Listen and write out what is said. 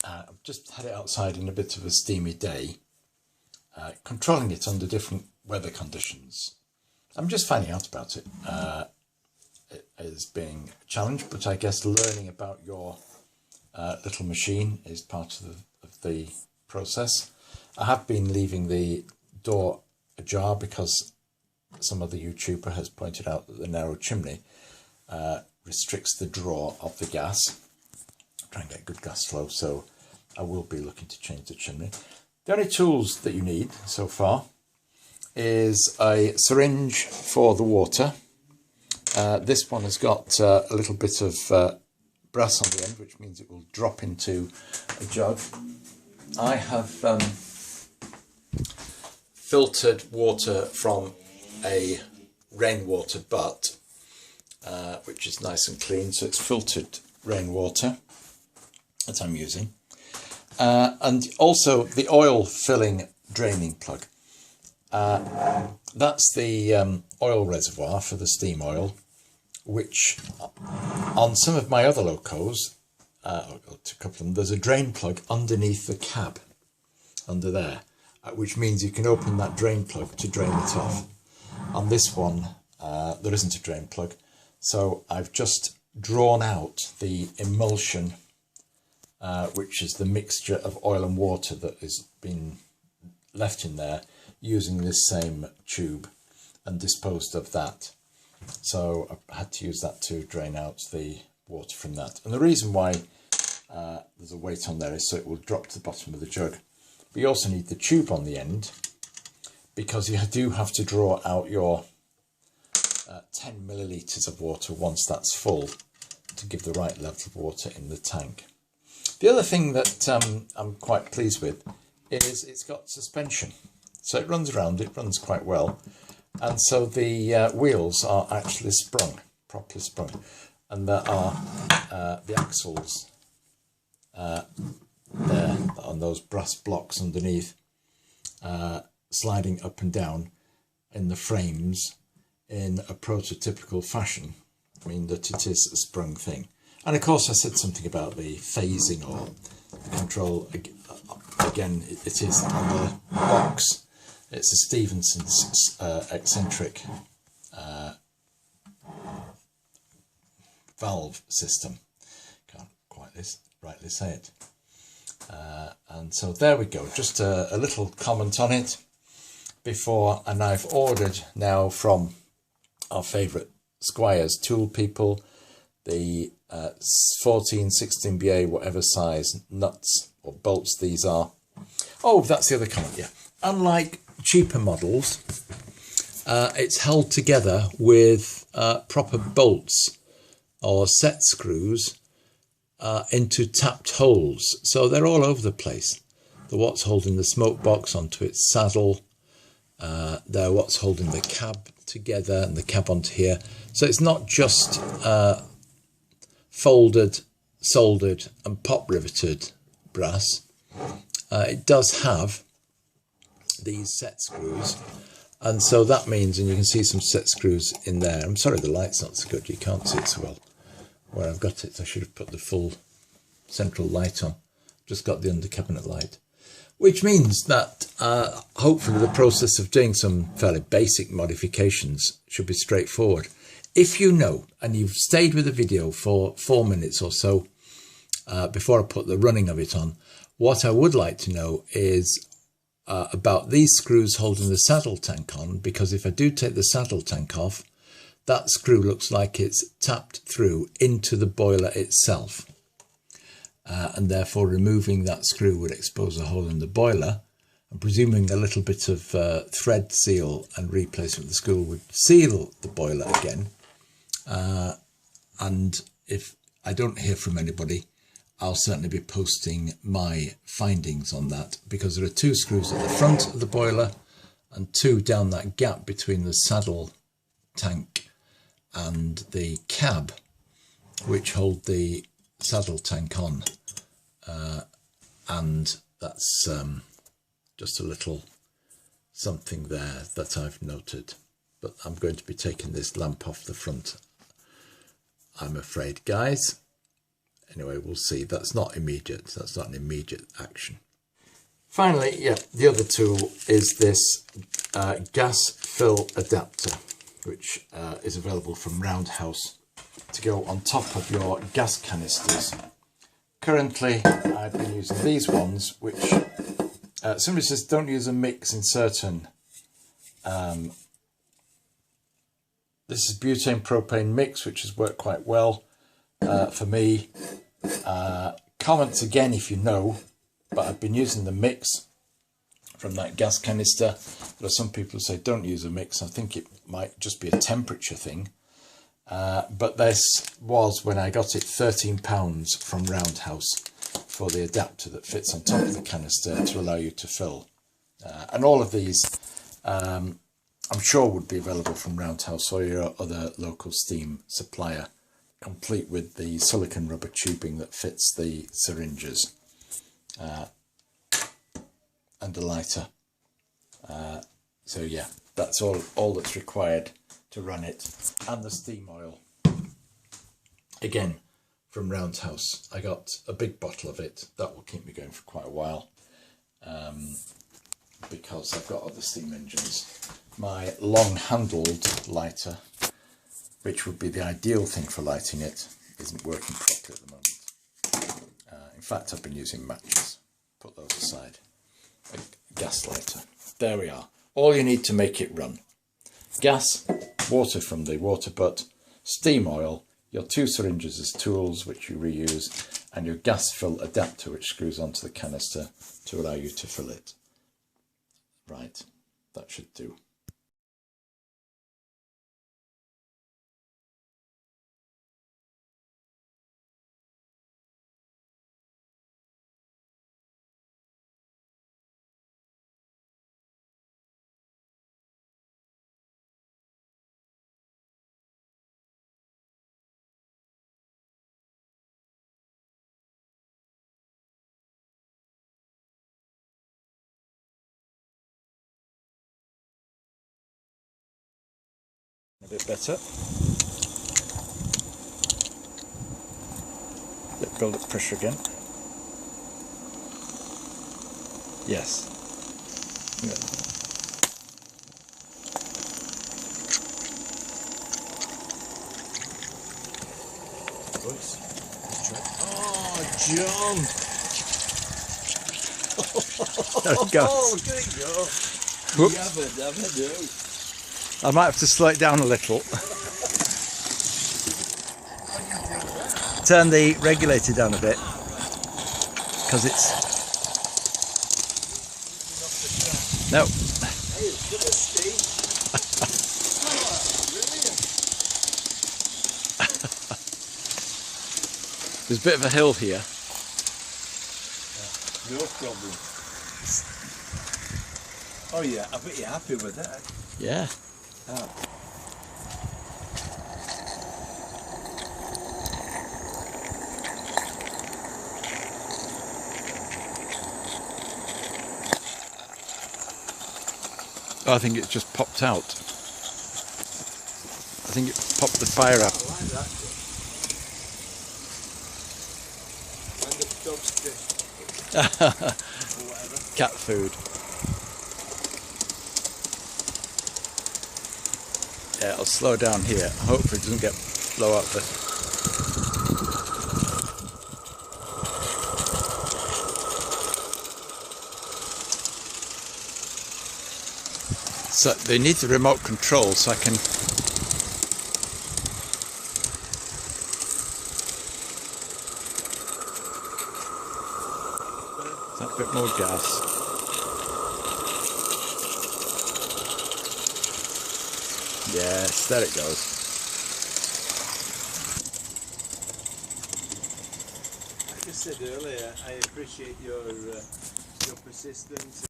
I've just had it outside in a bit of a steamy day, controlling it under different weather conditions. I'm just finding out about it. It is being a challenge, but I guess learning about your little machine is part of the process. I have been leaving the door ajar because some other YouTuber has pointed out that the narrow chimney restricts the draw of the gas. Try and get good gas flow, so I will be looking to change the chimney. The only tools that you need so far is a syringe for the water. This one has got a little bit of brass on the end, which means it will drop into a jug. I have filtered water from a rainwater butt, which is nice and clean, so it's filtered rainwater that I'm using. And also the oil filling draining plug. That's the oil reservoir for the steam oil, which on some of my other locos, a couple of them, there's a drain plug underneath the cab, under there, which means you can open that drain plug to drain it off. On this one, there isn't a drain plug, so I've just drawn out the emulsion, which is the mixture of oil and water that has been left in there, using this same tube, and disposed of that. So I had to use that to drain out the water from that. And the reason why there's a weight on there is so it will drop to the bottom of the jug. But you also need the tube on the end, because you do have to draw out your 10 millilitres of water once that's full to give the right level of water in the tank. The other thing that I'm quite pleased with is it's got suspension. So it runs around, it runs quite well. And so the wheels are actually sprung, properly sprung. And there are the axles there on those brass blocks underneath, sliding up and down in the frames in a prototypical fashion. I mean that it is a sprung thing. And of course I said something about the phasing or the control. Again, it is on the box. It's a Stephenson's eccentric valve system. Can't quite rightly say it. And so there we go, just a little comment on it before. And I've ordered now from our favourite Squires tool people the 14, 16BA, whatever size nuts or bolts these are. Oh, that's the other comment, yeah. Unlike cheaper models, it's held together with proper bolts or set screws into tapped holes. So they're all over the place. They're what's holding the smoke box onto its saddle. They're what's holding the cab together and the cab onto here. So it's not just folded, soldered and pop riveted brass. It does have these set screws, and so that means, and you can see some set screws in there. I'm sorry the light's not so good, you can't see it so well where I've got it. I should have put the full central light on. Just got the under cabinet light, which means that hopefully the process of doing some fairly basic modifications should be straightforward. If you know, and you've stayed with the video for 4 minutes or so before I put the running of it on, what I would like to know is about these screws holding the saddle tank on, because if I do take the saddle tank off, that screw looks like it's tapped through into the boiler itself. And therefore removing that screw would expose a hole in the boiler. And presuming a little bit of thread seal and replacement of the screw would seal the boiler again. And if I don't hear from anybody, I'll certainly be posting my findings on that, because there are 2 screws at the front of the boiler and 2 down that gap between the saddle tank and the cab, which hold the saddle tank on. And that's just a little something there that I've noted. But I'm going to be taking this lamp off the front, I'm afraid, guys. anyway, we'll see. That's not immediate. That's not an immediate action. Finally, yeah, the other tool is this gas fill adapter, which is available from Roundhouse to go on top of your gas canisters. Currently, I've been using these ones, which somebody says don't use a mix in certain. This is butane propane mix, which has worked quite well for me. Comment again if you know, but I've been using the mix from that gas canister. There are some people who say don't use a mix. I think it might just be a temperature thing. But this was, when I got it, £13 from Roundhouse for the adapter that fits on top of the canister to allow you to fill. And all of these, I'm sure, would be available from Roundhouse or your other local steam supplier, complete with the silicone rubber tubing that fits the syringes and a lighter. So yeah, that's all that's required to run it. And the steam oil, again from Roundhouse. I got a big bottle of it. That will keep me going for quite a while, because I've got other steam engines. My long-handled lighter, which would be the ideal thing for lighting it, isn't working properly at the moment. In fact, I've been using matches. Put those aside. A gas lighter. There we are. All you need to make it run: gas, water from the water butt, steam oil, your 2 syringes as tools which you reuse, and your gas fill adapter which screws onto the canister to allow you to fill it. Right, that should do. A bit better. Build up pressure again. Yes. Yeah. Oh, John! There we go. Oh, there you go. Whoops. I might have to slow it down a little. Turn the regulator down a bit, because it's... No. There's a bit of a hill here. No problem. Oh yeah, I bet you're happy with that. Yeah. Oh. Oh, I think it's just popped out. I think it popped the fire up. I like that. And the dog's cat food. Yeah, I'll slow down here. Hopefully it doesn't blow up the... So they need the remote control so I can... A bit more gas. Yes, there it goes. Like I said earlier, I appreciate your persistence.